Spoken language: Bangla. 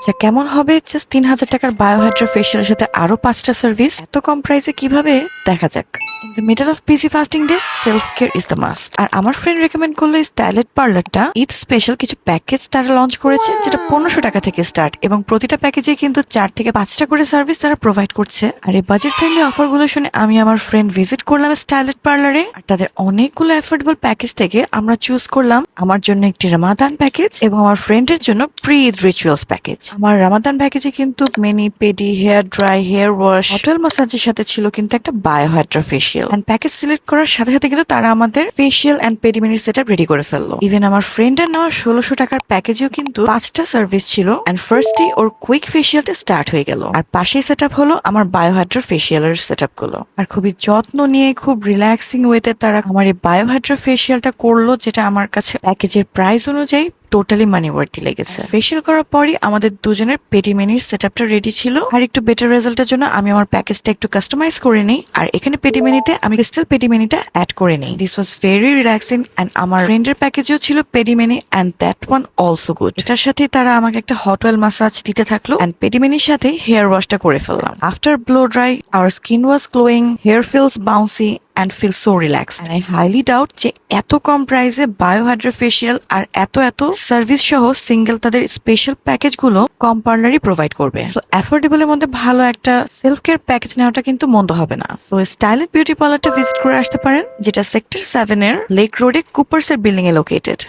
আচ্ছা, কেমন হবে জাস্ট ৩,০০০ টাকার বায়োহাইড্রা ফেশিয়ালের সাথে আরো 5টা সার্ভিস? এত কম প্রাইসে কিভাবে? দেখা যাক। In the middle of busy fasting days, self care is the must. আর আমার ফ্রেন্ড রেকমেন্ড করলো স্টাইলেট পার্লারটা ঈদ স্পেশাল কিছু প্যাকেজ তারা লঞ্চ করেছে, যেটা ১৫০০ টাকা থেকে স্টার্ট, এবং প্রতিটা প্যাকেজে কিন্তু 4 থেকে 5টা করে সার্ভিস তারা প্রোভাইড করছে। আর এই বাজেট ফ্রেন্ডলি অফার গুলো শুনে আমি আমার ফ্রেন্ড ভিজিট করলাম স্টাইলেট পার্লারে। আর তাদের অনেকগুলো অ্যাফোর্ডেবল প্যাকেজ থেকে আমরা চুজ করলাম আমার জন্য একটি রামাদান প্যাকেজ এবং আমার ফ্রেন্ডের জন্য প্রি ঈদ রিচুয়ালস প্যাকেজ। আমার রামাদান প্যাকেজে কিন্তু mani pedi, hair dry, hair wash, hotel ম্যাসাজের সাথে ছিল কিন্তু একটা biohydra facial. And package select করার সাথে সাথে কিন্তু তারা আমাদের ফেশিয়াল এন্ড পেডিমিনির সেটআপ রেডি করে ফেললো। ইভেন আমার ফ্রেন্ডের নেওয়া ১৬০০ টাকার প্যাকেজেও কিন্তু 5টা সার্ভিস ছিল। এন্ড ফার্স্টে ওর কুইক ফেশিয়ালটা স্টার্ট হয়ে গেল। আর পাশেই সেটআপ হলো আমার বায়োহাইড্রা ফেশিয়ালের সেটআপ গুলো। আর খুবই যত্ন নিয়ে খুব রিল্যাক্সিং ওয়েতে তারা আমার এই বায়োহাইড্রা ফেশিয়ালটা করলো, যেটা আমার কাছে প্যাকেজের প্রাইস অনুযায়ী টোটালি মানি ওয়ার্থি লেগেছে। ফেশিয়াল করার পরই আমাদের দুজনের পেডিমিনির সেটআপটা রেডি ছিল। আর একটু বেটার রেজাল্টের জন্য আমি আমার প্যাকেজটা একটু কাস্টমাইজ করে নিই, আর এখানে পেডিমিনিতে আমি ক্রিস্টাল পেডিমিনিটা অ্যাড করে নিই। This was very relaxing. And আমার ফ্রেন্ডের প্যাকেজেও ছিল pedi mani, and that one also good. এটার সাথে তারা আমাকে একটা হট অয়েল মাসাজ দিতে থাকলো, এন্ড পেডিমিনির সাথে হেয়ার ওয়াশটা করে ফেললাম। After blow dry, our skin was glowing, hair feels bouncy and feel so relaxed. And I highly doubt যে এত কম প্রাইসে বায়োহাইড্রা ফেশিয়াল আর এত সার্ভিস সহ সিঙ্গেল তাদের স্পেশাল প্যাকেজ গুলো কম পার্লারই প্রোভাইড করবে। সো অ্যাফোর্ডেবলের মধ্যে ভালো একটা সেলফ কেয়ার প্যাকেজ নেওয়াটা কিন্তু মন্দ হবে না। সো স্টাইলেট বিউটি পার্লারটা ভিজিট করে আসতে পারেন, যেটা সেক্টর 7 এর লেক রোডে কুপার্স এর বিল্ডিং এ লোকেটেড।